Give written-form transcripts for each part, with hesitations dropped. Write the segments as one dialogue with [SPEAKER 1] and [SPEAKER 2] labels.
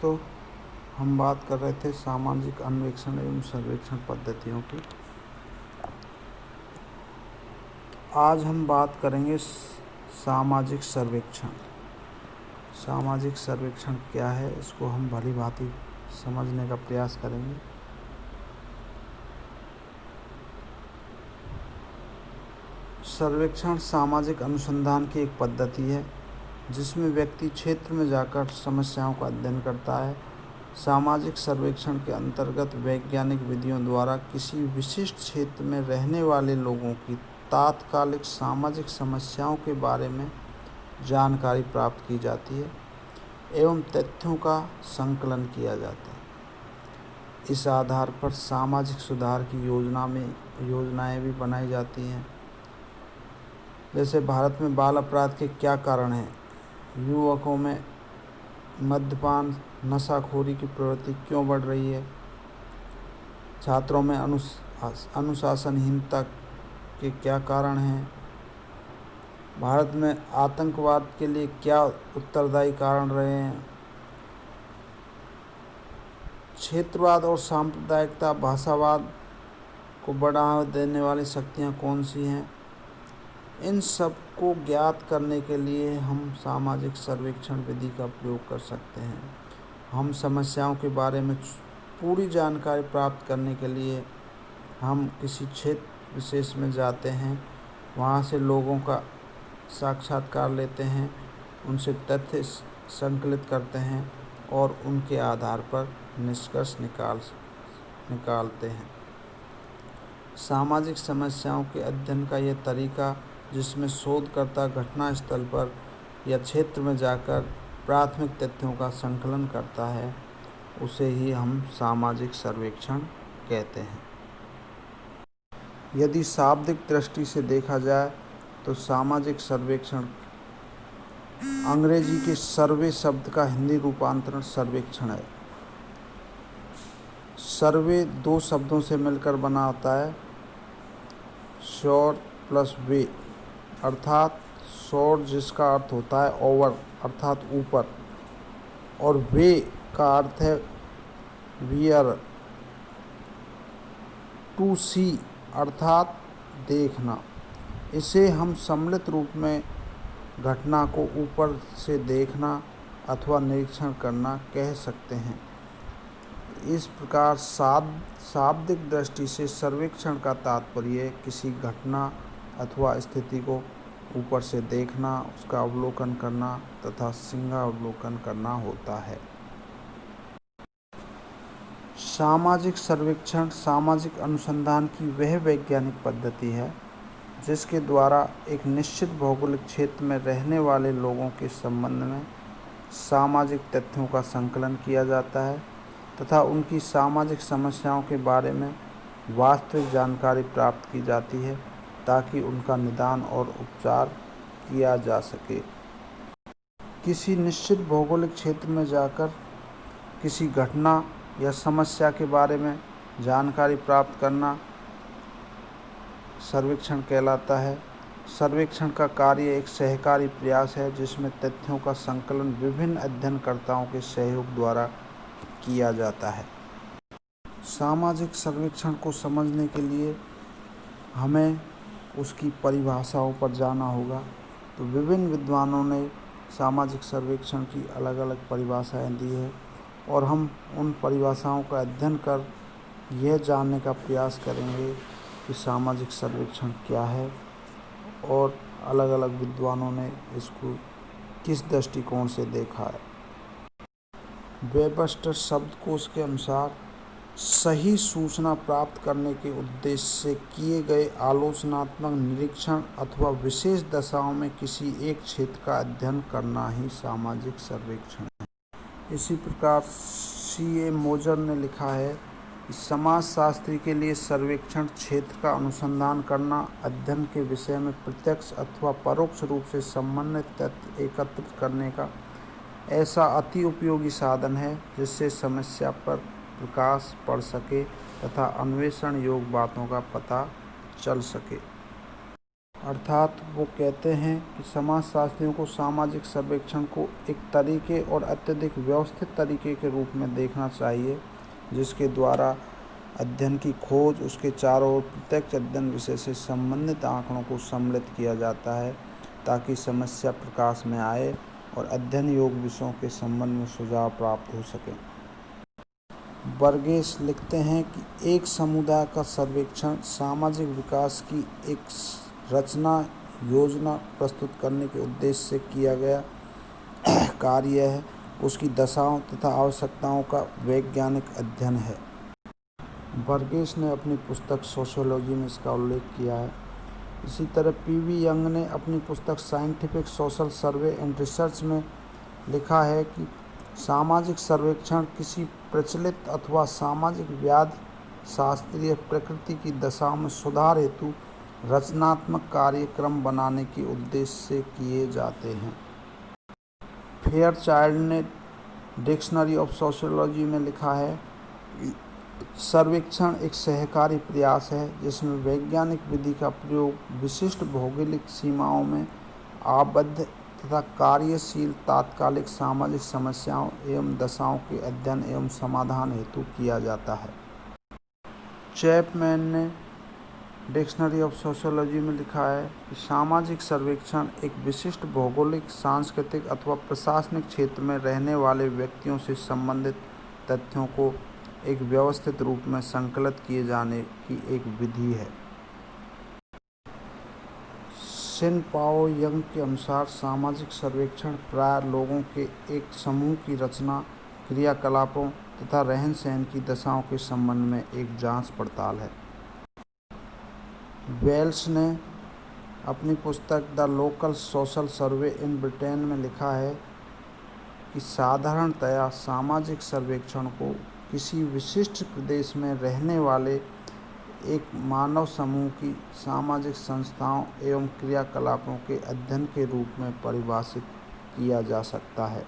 [SPEAKER 1] दोस्तों, हम बात कर रहे थे सामाजिक अन्वेषण एवं सर्वेक्षण पद्धतियों की। आज हम बात करेंगे सामाजिक सर्वेक्षण। सामाजिक सर्वेक्षण क्या है, इसको हम भली भांति समझने का प्रयास करेंगे। सर्वेक्षण सामाजिक अनुसंधान की एक पद्धति है जिसमें व्यक्ति क्षेत्र में जाकर समस्याओं का अध्ययन करता है। सामाजिक सर्वेक्षण के अंतर्गत वैज्ञानिक विधियों द्वारा किसी विशिष्ट क्षेत्र में रहने वाले लोगों की तात्कालिक सामाजिक समस्याओं के बारे में जानकारी प्राप्त की जाती है एवं तथ्यों का संकलन किया जाता है। इस आधार पर सामाजिक सुधार की योजनाएं भी बनाई जाती हैं। जैसे भारत में बाल अपराध के क्या कारण हैं, युवकों में मद्यपान नशाखोरी की प्रवृत्ति क्यों बढ़ रही है, छात्रों में अनुशासनहीनता के क्या कारण हैं, भारत में आतंकवाद के लिए क्या उत्तरदायी कारण रहे हैं, क्षेत्रवाद और सांप्रदायिकता भाषावाद को बढ़ावा देने वाली शक्तियाँ कौन सी हैं। इन सब को ज्ञात करने के लिए हम सामाजिक सर्वेक्षण विधि का प्रयोग कर सकते हैं। हम समस्याओं के बारे में पूरी जानकारी प्राप्त करने के लिए हम किसी क्षेत्र विशेष में जाते हैं, वहाँ से लोगों का साक्षात्कार लेते हैं, उनसे तथ्य संकलित करते हैं और उनके आधार पर निष्कर्ष निकालते हैं। सामाजिक समस्याओं के अध्ययन का यह तरीका, जिसमें शोधकर्ता घटनास्थल पर या क्षेत्र में जाकर प्राथमिक तथ्यों का संकलन करता है, उसे ही हम सामाजिक सर्वेक्षण कहते हैं। यदि शाब्दिक दृष्टि से देखा जाए तो सामाजिक सर्वेक्षण अंग्रेजी के सर्वे शब्द का हिंदी रूपांतरण सर्वेक्षण है। सर्वे दो शब्दों से मिलकर बना होता है, शोर प्लस वे, अर्थात शोर जिसका अर्थ होता है ओवर अर्थात ऊपर, और वे का अर्थ है वियर, टू सी अर्थात देखना। इसे हम सम्मिलित रूप में घटना को ऊपर से देखना अथवा निरीक्षण करना कह सकते हैं। इस प्रकार शाब्दिक दृष्टि से सर्वेक्षण का तात्पर्य किसी घटना अथवा स्थिति को ऊपर से देखना, उसका अवलोकन करना तथा सिंहावलोकन करना होता है। सामाजिक सर्वेक्षण सामाजिक अनुसंधान की वह वैज्ञानिक पद्धति है जिसके द्वारा एक निश्चित भौगोलिक क्षेत्र में रहने वाले लोगों के संबंध में सामाजिक तथ्यों का संकलन किया जाता है तथा उनकी सामाजिक समस्याओं के बारे में वास्तविक जानकारी प्राप्त की जाती है ताकि उनका निदान और उपचार किया जा सके। किसी निश्चित भौगोलिक क्षेत्र में जाकर किसी घटना या समस्या के बारे में जानकारी प्राप्त करना सर्वेक्षण कहलाता है। सर्वेक्षण का कार्य एक सहकारी प्रयास है जिसमें तथ्यों का संकलन विभिन्न अध्ययनकर्ताओं के सहयोग द्वारा किया जाता है। सामाजिक सर्वेक्षण को समझने के लिए हमें उसकी परिभाषाओं पर जाना होगा। तो विभिन्न विद्वानों ने सामाजिक सर्वेक्षण की अलग अलग परिभाषाएं दी है और हम उन परिभाषाओं का अध्ययन कर यह जानने का प्रयास करेंगे कि सामाजिक सर्वेक्षण क्या है और अलग अलग विद्वानों ने इसको किस दृष्टिकोण से देखा है। वेबस्टर शब्दकोश के अनुसार सही सूचना प्राप्त करने के उद्देश्य से किए गए आलोचनात्मक निरीक्षण अथवा विशेष दशाओं में किसी एक क्षेत्र का अध्ययन करना ही सामाजिक सर्वेक्षण है। इसी प्रकार C.A. मोजर ने लिखा है कि समाजशास्त्री के लिए सर्वेक्षण क्षेत्र का अनुसंधान करना, अध्ययन के विषय में प्रत्यक्ष अथवा परोक्ष रूप से संबंधित तथ्य एकत्रित करने का ऐसा अति उपयोगी साधन है जिससे समस्या पर प्रकाश पड़ सके तथा अन्वेषण योग्य बातों का पता चल सके। अर्थात वो कहते हैं कि समाजशास्त्रियों को सामाजिक सर्वेक्षण को एक तरीके और अत्यधिक व्यवस्थित तरीके के रूप में देखना चाहिए, जिसके द्वारा अध्ययन की खोज, उसके चारों ओर प्रत्यक्ष अध्ययन विषय से संबंधित आंकड़ों को सम्मिलित किया जाता है, ताकि समस्या प्रकाश में आए और अध्ययन योग्य विषयों के संबंध में सुझाव प्राप्त हो सके। बर्गेस लिखते हैं कि एक समुदाय का सर्वेक्षण सामाजिक विकास की एक रचना योजना प्रस्तुत करने के उद्देश्य से किया गया कार्य है, उसकी दशाओं तथा आवश्यकताओं का वैज्ञानिक अध्ययन है। बर्गेस ने अपनी पुस्तक सोशियोलॉजी में इसका उल्लेख किया है। इसी तरह पी.वी. यंग ने अपनी पुस्तक scientific social survey and research में लिखा है कि सामाजिक सर्वेक्षण किसी प्रचलित अथवा सामाजिक व्याधि शास्त्रीय प्रकृति की दशाओं में सुधार हेतु रचनात्मक कार्यक्रम बनाने के उद्देश्य से किए जाते हैं। फेयरचाइल्ड ने डिक्शनरी ऑफ सोशियोलॉजी में लिखा है कि सर्वेक्षण एक सहकारी प्रयास है जिसमें वैज्ञानिक विधि का प्रयोग विशिष्ट भौगोलिक सीमाओं में आबद्ध तथा कार्यशील तात्कालिक सामाजिक समस्याओं एवं दशाओं के अध्ययन एवं समाधान हेतु किया जाता है। चैपमैन ने डिक्शनरी ऑफ सोशियोलॉजी में लिखा है कि सामाजिक सर्वेक्षण एक विशिष्ट भौगोलिक, सांस्कृतिक अथवा प्रशासनिक क्षेत्र में रहने वाले व्यक्तियों से संबंधित तथ्यों को एक व्यवस्थित रूप में संकलित किए जाने की एक विधि है। सिन-पाओ यंग के अनुसार सामाजिक सर्वेक्षण प्रायः लोगों के एक समूह की रचना, क्रियाकलापों तथा रहन सहन की दशाओं के संबंध में एक जांच पड़ताल है। वेल्स ने अपनी पुस्तक the local social survey in Britain में लिखा है कि साधारणतया सामाजिक सर्वेक्षण को किसी विशिष्ट प्रदेश में रहने वाले एक मानव समूह की सामाजिक संस्थाओं एवं क्रियाकलापों के अध्ययन के रूप में परिभाषित किया जा सकता है।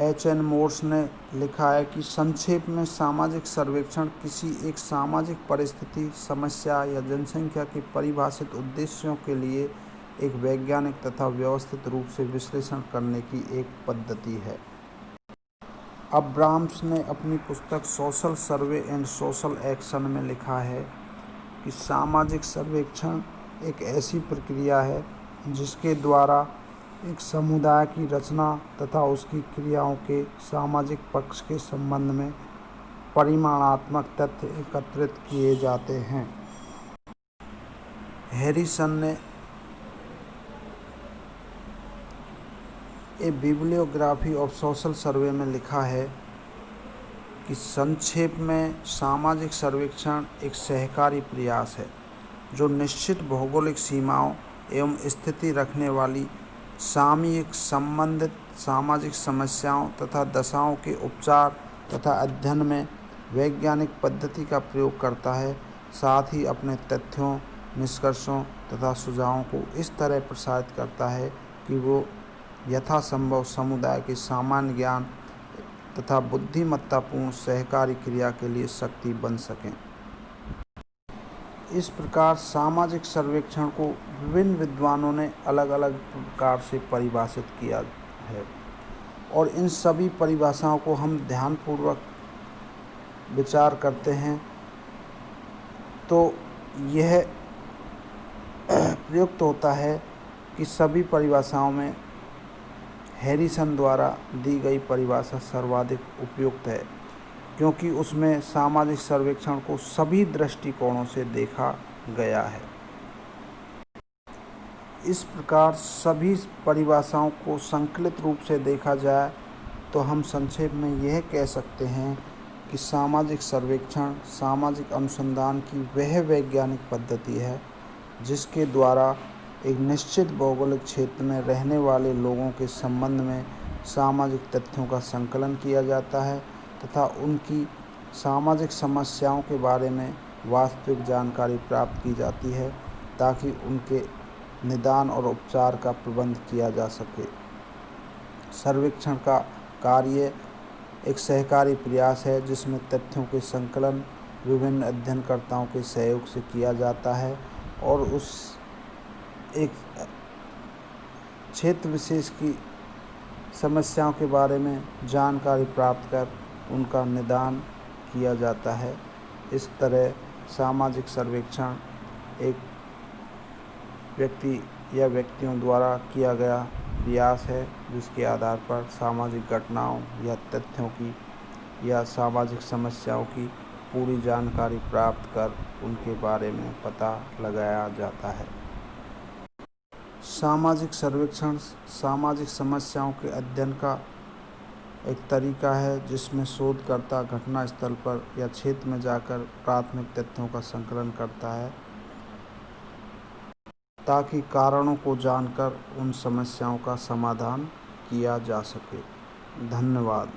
[SPEAKER 1] एच.एन. मोर्स ने लिखा है कि संक्षेप में सामाजिक सर्वेक्षण किसी एक सामाजिक परिस्थिति, समस्या या जनसंख्या के परिभाषित उद्देश्यों के लिए एक वैज्ञानिक तथा व्यवस्थित रूप से विश्लेषण करने की एक पद्धति है। अब्राम्स ने अपनी पुस्तक social survey and social action में लिखा है कि सामाजिक सर्वेक्षण एक ऐसी प्रक्रिया है जिसके द्वारा एक समुदाय की रचना तथा उसकी क्रियाओं के सामाजिक पक्ष के संबंध में परिमाणात्मक तथ्य एकत्रित किए जाते हैं। हैरिसन ने ए बिब्लियोग्राफी ऑफ सोशल सर्वे में लिखा है कि संक्षेप में सामाजिक सर्वेक्षण एक सहकारी प्रयास है जो निश्चित भौगोलिक सीमाओं एवं स्थिति रखने वाली सामयिक संबंधित सामाजिक समस्याओं तथा दशाओं के उपचार तथा अध्ययन में वैज्ञानिक पद्धति का प्रयोग करता है, साथ ही अपने तथ्यों, निष्कर्षों तथा सुझावों को इस तरह प्रसारित करता है कि वो यथासंभव समुदाय के सामान्य ज्ञान तथा बुद्धिमत्तापूर्ण सहकारी क्रिया के लिए शक्ति बन सकें। इस प्रकार सामाजिक सर्वेक्षण को विभिन्न विद्वानों ने अलग अलग प्रकार से परिभाषित किया है और इन सभी परिभाषाओं को हम ध्यानपूर्वक विचार करते हैं तो यह प्रयुक्त होता है कि सभी परिभाषाओं में हैरिसन द्वारा दी गई परिभाषा सर्वाधिक उपयुक्त है, क्योंकि उसमें सामाजिक सर्वेक्षण को सभी दृष्टिकोणों से देखा गया है। इस प्रकार सभी परिभाषाओं को संकलित रूप से देखा जाए तो हम संक्षेप में यह कह सकते हैं कि सामाजिक सर्वेक्षण सामाजिक अनुसंधान की वह वैज्ञानिक पद्धति है जिसके द्वारा एक निश्चित भौगोलिक क्षेत्र में रहने वाले लोगों के संबंध में सामाजिक तथ्यों का संकलन किया जाता है तथा उनकी सामाजिक समस्याओं के बारे में वास्तविक जानकारी प्राप्त की जाती है ताकि उनके निदान और उपचार का प्रबंध किया जा सके। सर्वेक्षण का कार्य एक सहकारी प्रयास है जिसमें तथ्यों के संकलन विभिन्न अध्ययनकर्ताओं के सहयोग से किया जाता है और उस एक क्षेत्र विशेष की समस्याओं के बारे में जानकारी प्राप्त कर उनका निदान किया जाता है। इस तरह सामाजिक सर्वेक्षण एक व्यक्ति या व्यक्तियों द्वारा किया गया प्रयास है, जिसके आधार पर सामाजिक घटनाओं या तथ्यों की या सामाजिक समस्याओं की पूरी जानकारी प्राप्त कर उनके बारे में पता लगाया जाता है। सामाजिक सर्वेक्षण सामाजिक समस्याओं के अध्ययन का एक तरीका है, जिसमें शोधकर्ता घटनास्थल पर या क्षेत्र में जाकर प्राथमिक तथ्यों का संकलन करता है ताकि कारणों को जानकर उन समस्याओं का समाधान किया जा सके। धन्यवाद।